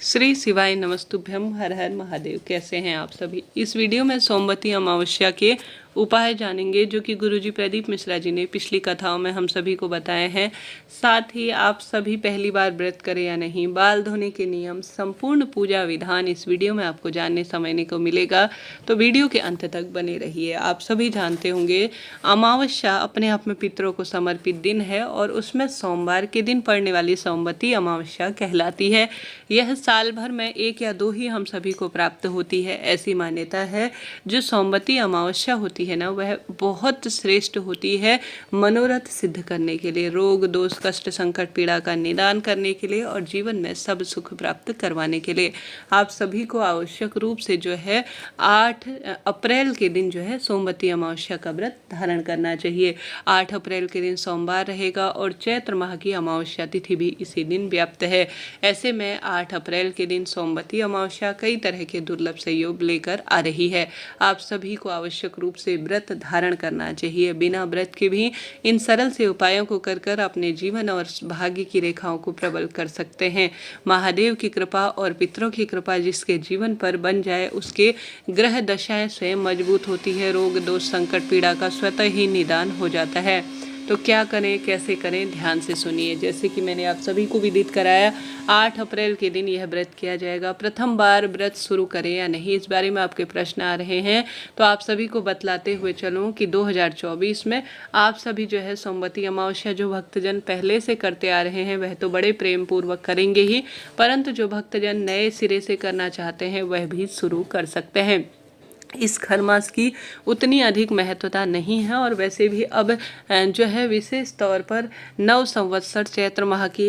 श्री शिवाय नमस्तुभ्यम। हर हर महादेव। कैसे हैं आप सभी। इस वीडियो में सोमवती अमावस्या के उपाय जानेंगे जो कि गुरुजी प्रदीप मिश्रा जी ने पिछली कथाओं में हम सभी को बताए हैं। साथ ही आप सभी पहली बार व्रत करें या नहीं, बाल धोने के नियम, संपूर्ण पूजा विधान इस वीडियो में आपको जानने समझने को मिलेगा, तो वीडियो के अंत तक बने रहिए। आप सभी जानते होंगे अमावस्या अपने आप में पितरों को समर्पित दिन है और उसमें सोमवार के दिन पड़ने वाली सोमवती अमावस्या कहलाती है। यह साल भर में एक या दो ही हम सभी को प्राप्त होती है। ऐसी मान्यता है जो सोमवती अमावस्या होती है ना, वह बहुत श्रेष्ठ होती है मनोरथ सिद्ध करने के लिए, रोग दोष कष्ट संकट पीड़ा का निदान करने के लिए और जीवन में सब सुख प्राप्त करवाने के लिए। आप सभी को आवश्यक रूप से जो है 8 अप्रैल के दिन जो है सोमवती अमावस्या का व्रत धारण करना चाहिए। 8 अप्रैल के दिन सोमवार रहेगा और चैत्र माह की अमावस्या तिथि भी इसी दिन व्याप्त है। ऐसे में 8 अप्रैल के दिन सोमवती अमावस्या कई तरह के दुर्लभ संयोग लेकर आ रही है। आप सभी को आवश्यक रूप से व्रत धारण करना चाहिए। बिना व्रत के भी इन सरल से उपायों को कर अपने जीवन और भाग्य की रेखाओं को प्रबल कर सकते हैं। महादेव की कृपा और पितरों की कृपा जिसके जीवन पर बन जाए उसके ग्रह दशाएं स्वयं मजबूत होती है। रोग दोष संकट पीड़ा का स्वतः ही निदान हो जाता है। तो क्या करें, कैसे करें, ध्यान से सुनिए। जैसे कि मैंने आप सभी को विदित कराया, 8 अप्रैल के दिन यह व्रत किया जाएगा। प्रथम बार व्रत शुरू करें या नहीं, इस बारे में आपके प्रश्न आ रहे हैं, तो आप सभी को बतलाते हुए चलूं कि 2024 में आप सभी जो है सोमवती अमावस्या जो भक्तजन पहले से करते आ रहे हैं वह तो बड़े प्रेम पूर्वक करेंगे ही, परंतु जो भक्तजन नए सिरे से करना चाहते हैं वह भी शुरू कर सकते हैं। इस खरमास की उतनी अधिक महत्वता नहीं है और वैसे भी अब जो है विशेष तौर पर 9 संवत्सर चैत्र माह की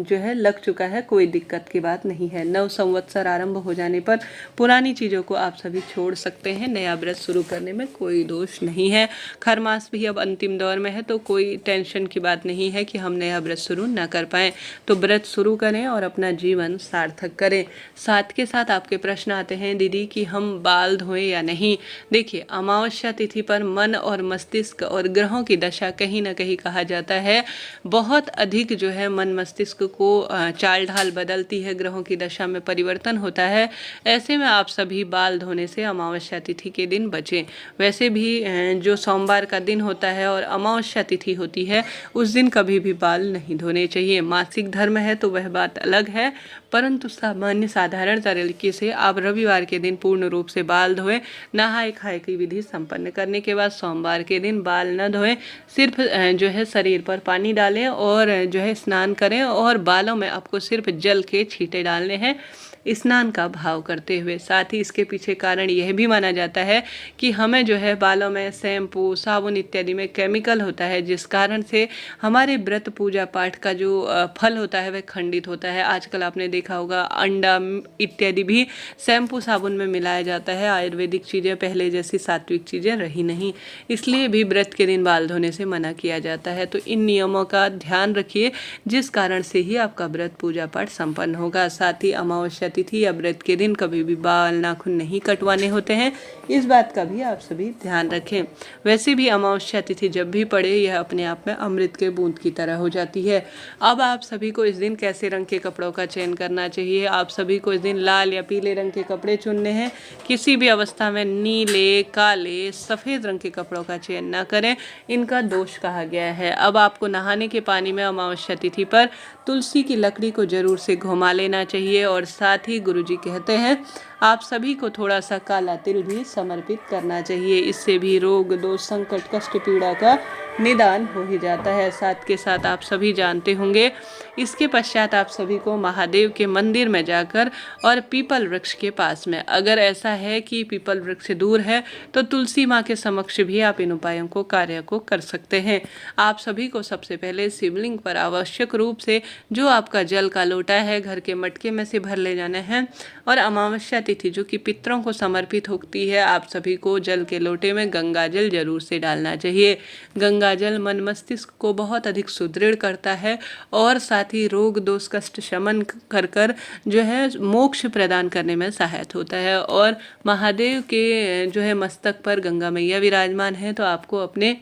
जो है लग चुका है। कोई दिक्कत की बात नहीं है। 9 संवत्सर आरंभ हो जाने पर पुरानी चीज़ों को आप सभी छोड़ सकते हैं। नया व्रत शुरू करने में कोई दोष नहीं है। खरमास भी अब अंतिम दौर में है तो कोई टेंशन की बात नहीं है कि हम नया व्रत शुरू न कर पाएँ। तो व्रत शुरू करें और अपना जीवन सार्थक करें। साथ के साथ आपके प्रश्न आते हैं, दीदी कि हम बाल धोएं नहीं। देखिए, अमावस्या तिथि पर मन और मस्तिष्क और ग्रहों की दशा कहीं ना कहीं कहा जाता है बहुत अधिक जो है मन मस्तिष्क को चाल ढाल बदलती है, ग्रहों की दशा में परिवर्तन होता है। ऐसे में आप सभी बाल धोने से अमावस्या तिथि के दिन बचें। वैसे भी जो सोमवार का दिन होता है और अमावस्या तिथि होती है उस दिन कभी भी बाल नहीं धोने चाहिए। मासिक धर्म है तो वह बात अलग है, परंतु साधारण तरीके से आप रविवार के दिन पूर्ण रूप से बाल धोएं। नहाए खाए की विधि संपन्न करने के बाद सोमवार के दिन बाल न धोएं, सिर्फ जो है शरीर पर पानी डालें और जो है स्नान करें और बालों में आपको सिर्फ जल के छींटे डालने हैं स्नान का भाव करते हुए। साथ ही इसके पीछे कारण यह भी माना जाता है कि हमें जो है बालों में शैम्पू साबुन इत्यादि में केमिकल होता है, जिस कारण से हमारे व्रत पूजा पाठ का जो फल होता है वह खंडित होता है। आजकल आपने देखा होगा अंडा इत्यादि भी शैम्पू साबुन में मिलाया जाता है। आयुर्वेदिक चीज़ें पहले जैसी सात्विक चीज़ें रही नहीं, इसलिए भी व्रत के दिन बाल धोने से मना किया जाता है। तो इन नियमों का ध्यान रखिए जिस कारण से ही आपका व्रत पूजा पाठ संपन्न होगा। साथ ही अमावस्या तिथि या व्रत के दिन कभी भी बाल नाखून नहीं कटवाने होते हैं, इस बात का भी आप सभी ध्यान रखें। वैसे भी अमावस्या तिथि जब भी पड़े यह अपने आप में अमृत के बूंद की तरह हो जाती है। अब आप सभी को इस दिन कैसे रंग के कपड़ों का चयन करना चाहिए। आप सभी को इस दिन लाल या पीले रंग के कपड़े चुनने हैं। किसी भी अवस्था में नीले काले सफ़ेद रंग के कपड़ों का चयन न करें, इनका दोष कहा गया है। अब आपको नहाने के पानी में अमावस्या तिथि पर तुलसी की लकड़ी को जरूर से घुमा लेना चाहिए और साथ ही गुरुजी कहते हैं आप सभी को थोड़ा सा काला तिल भी समर्पित करना चाहिए। इससे भी रोग दोष संकट कष्ट पीड़ा का निदान हो ही जाता है। साथ के साथ आप सभी जानते होंगे इसके पश्चात आप सभी को महादेव के मंदिर में जाकर और पीपल वृक्ष के पास में, अगर ऐसा है कि पीपल वृक्ष दूर है तो तुलसी माँ के समक्ष भी आप इन उपायों को कार्य को कर सकते हैं। आप सभी को सबसे पहले शिवलिंग पर आवश्यक रूप से जो आपका जल का लोटा है घर के मटके में से भर ले जाना है और अमावस्या तिथि जो कि पितरों को समर्पित होती है, आप सभी को जल के लोटे में गंगा जल जरूर से डालना चाहिए। गंगा जल मन मस्तिष्क को बहुत अधिक सुदृढ़ करता है और साथ ही रोग दोष कष्ट शमन कर जो है मोक्ष प्रदान करने में सहायक होता है। और महादेव के जो है मस्तक पर गंगा मैया विराजमान है, तो आपको अपने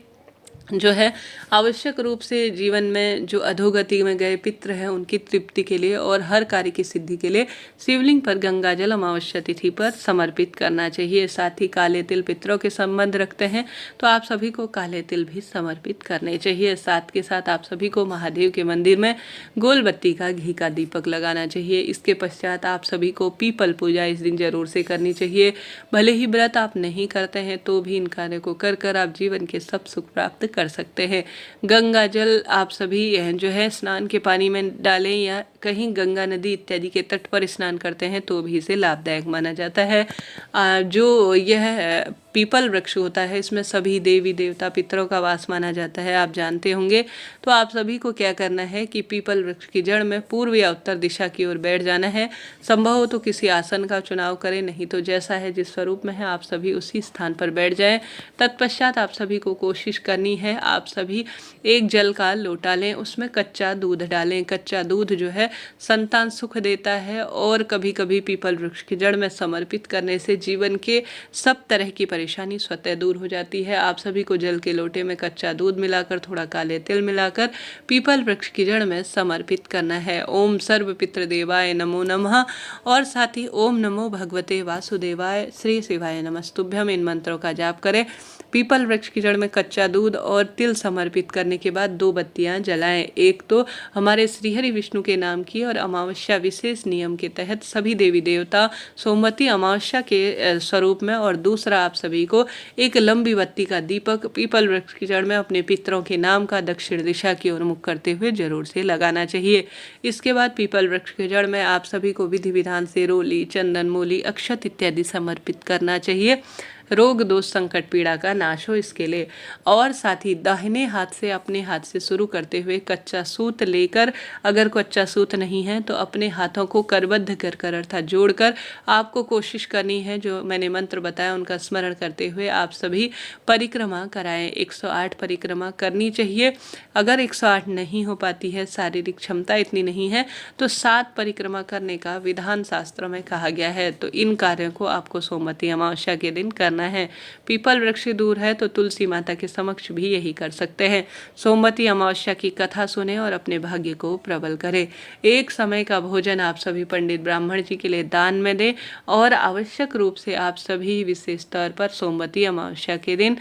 जो है आवश्यक रूप से जीवन में जो अधोगति में गए पितृ हैं उनकी तृप्ति के लिए और हर कार्य की सिद्धि के लिए शिवलिंग पर गंगा जल अमावस्या तिथि पर समर्पित करना चाहिए। साथ ही काले तिल पितरों के संबंध रखते हैं तो आप सभी को काले तिल भी समर्पित करने चाहिए। साथ के साथ आप सभी को महादेव के मंदिर में गोल बत्ती का घी का दीपक लगाना चाहिए। इसके पश्चात आप सभी को पीपल पूजा इस दिन जरूर से करनी चाहिए। भले ही व्रत आप नहीं करते हैं तो भी इन कार्यों को कर कर आप जीवन के सब सुख प्राप्त कर सकते हैं। गंगा जल आप सभी जो है स्नान के पानी में डालें या कहीं गंगा नदी इत्यादि के तट पर स्नान करते हैं तो भी इसे लाभदायक माना जाता है। जो यह पीपल वृक्ष होता है इसमें सभी देवी देवता पितरों का वास माना जाता है, आप जानते होंगे। तो आप सभी को क्या करना है कि पीपल वृक्ष की जड़ में पूर्व या उत्तर दिशा की ओर बैठ जाना है। संभव हो तो किसी आसन का चुनाव करें, नहीं तो जैसा है जिस स्वरूप में है आप सभी उसी स्थान पर बैठ जाएं। तत्पश्चात आप सभी को कोशिश करनी है आप सभी एक जल का लोटा लें, उसमें कच्चा दूध डालें। कच्चा दूध जो है संतान सुख देता है और कभी कभी पीपल वृक्ष की जड़ में समर्पित करने से जीवन के सब तरह की परेशानी स्वतः दूर हो जाती है। आप सभी को जल के लोटे में कच्चा दूध मिलाकर थोड़ा काले तिल मिलाकर पीपल वृक्ष की जड़ में समर्पित करना है। ओम सर्व पितृदेवाय नमो नमः और साथ ही ओम नमो भगवते वासुदेवाय श्री शिवाय नमस्तुभ्यम इन मंत्रों का जाप करें। पीपल वृक्ष की जड़ में कच्चा दूध और तिल समर्पित करने के बाद 2 बत्तियां जलाएं। एक तो हमारे श्रीहरि विष्णु के नाम की और अमावस्या विशेष नियम के तहत सभी देवी देवता सोमवती अमावस्या के स्वरूप में, और दूसरा आप सभी को एक लंबी बत्ती का दीपक पीपल वृक्ष की जड़ में अपने पितरों के नाम का दक्षिण दिशा की ओर मुख करते हुए जरूर से लगाना चाहिए। इसके बाद पीपल वृक्ष की जड़ में आप सभी को विधि विधान से रोली, चंदन, मूली, अक्षत इत्यादि समर्पित करना चाहिए। रोग दोष संकट पीड़ा का नाश हो इसके लिए। और साथ ही दाहिने हाथ से अपने हाथ से शुरू करते हुए कच्चा सूत लेकर, अगर कच्चा सूत नहीं है तो अपने हाथों को करबद्ध कर अर्थात जोड़कर आपको कोशिश करनी है जो मैंने मंत्र बताया उनका स्मरण करते हुए आप सभी परिक्रमा कराएं। 108 परिक्रमा करनी चाहिए। अगर 108 नहीं हो पाती है, शारीरिक क्षमता इतनी नहीं है, तो 7 परिक्रमा करने का विधान शास्त्र में कहा गया है। तो इन कार्यों को आपको सोमवती अमावस्या के दिन करना है। पीपल वृक्ष दूर है तो तुलसी माता के समक्ष भी यही कर सकते हैं। सोमवती अमावस्या की कथा सुने और अपने भाग्य को प्रबल करें। एक समय का भोजन आप सभी पंडित ब्राह्मण जी के लिए दान में दें और आवश्यक रूप से आप सभी विशेष तौर पर सोमवती अमावस्या के दिन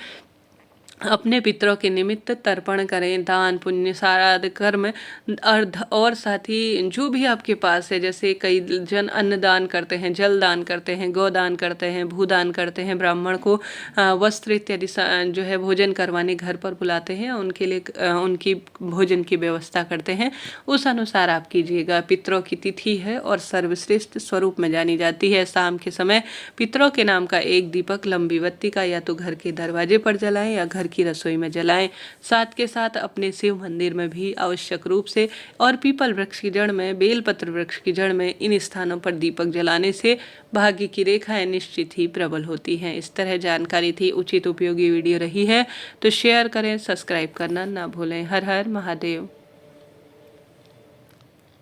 अपने पितरों के निमित्त तर्पण करें। दान पुण्य सारा कर्म अर्ध और साथ ही जो भी आपके पास है, जैसे कई जन अन्न दान करते हैं, जल दान करते हैं, गोदान करते हैं, भूदान करते हैं, ब्राह्मण को वस्त्र इत्यादि जो है भोजन करवाने घर पर बुलाते हैं, उनके लिए उनकी भोजन की व्यवस्था करते हैं, उस अनुसार आप कीजिएगा। पितरों की तिथि है और सर्वश्रेष्ठ स्वरूप में जानी जाती है। शाम के समय पितरों के नाम का एक दीपक लंबी बत्ती का या तो घर के दरवाजे पर जलाएं या घर की रसोई में जलाएं। साथ के साथ अपने शिव मंदिर में भी आवश्यक रूप से और पीपल वृक्ष की जड़ में, बेलपत्र वृक्ष की जड़ में इन स्थानों पर दीपक जलाने से भाग्य की रेखाएं निश्चित ही प्रबल होती हैं। इस तरह जानकारी थी, उचित उपयोगी वीडियो रही है तो शेयर करें, सब्सक्राइब करना ना भूलें। हर हर महादेव।